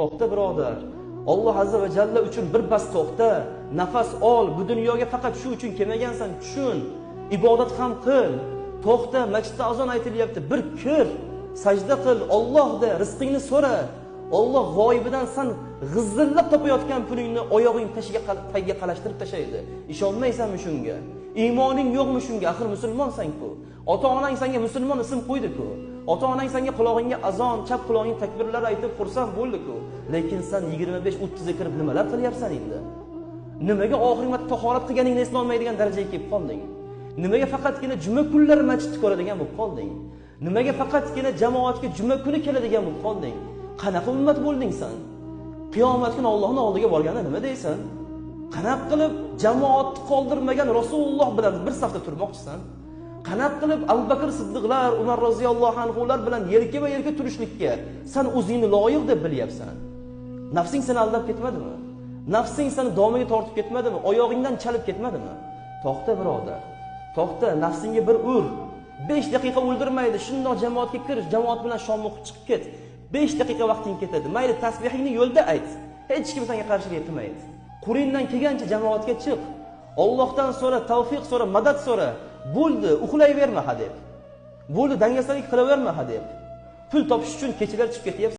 To'xta birodar. Alloh azza va jalla uchun bir bas to'xta, nafas ol. Bu dunyoga faqat shu uchun kelmagansan, tushun. Ibodat ham qil. To'xta, masjidda azon aytilyapti. Bir kir, sajda qil, Allohda rizqingni so'ra. Alloh g'oyibidan sen g'izillab topayotgan pulingni oyog'ing tagiga qalashtirib tashlaydi. Ishonmaysanmi shunga? Iymoning yo'qmi shunga? Axir musulmonsan-ku. Ota-onang senga musulmon ism qo'ydi-ku. Ota-onang senga qulog'ingga azon, chap qulog'ing takbirlar aytib xursand bo'ldi-ku. Lekin sen 25-30 ga kirib nimalar qilyapsan endi? Nimaga oxirgi marta tahorat qilganingni eslolmaydigan darajaga kelib qolding? Nimaga faqatgina juma kunlari masjidga ko'radigan bo'lib qolding? Nimaga faqatgina jamoatga juma kuni keladigan bo'lib qolding? Qanaqa ummat bo'lding sen? Qiyomat kuni Allohning oldiga borganda nima deysan? Qanaqa qilib jamoatni qoldirmagan Rasululloh bilan bir safda turmoqchisan? Qanaqa qilib Abu Bakr Siddiqlar, Umar roziyallohu anhular bilan yelka-yelka turishlikka sen o'zingni loyiq deb bilyapsan? Nafsing seni aldab ketmadimi? Nafsing seni domiga tortib ketmadimi? Oyog'ingdan chalib ketmadimi? To'xta birodar. To'xta, nafsingga bir ur. 5 daqiqa o'ldirmaydi. Shundoq jamoatga kir, jamoat bilan shom o'qib chiqib ket. 5 daqiqa vaqting ketadi. Mayli tasbihingni yo'lda ayt. Hech kim senga qarshilik qilmaydi. Qo'lingdan kelgancha jamoatga chiq. Allohdan so'ra, tavfiq so'ra, madad so'ra. Bo'ldi, uxlayverma hadeb. Bo'ldi, dangasalik qilaverma hadeb. Pul topish uchun kechalar chiqib ketyapsan.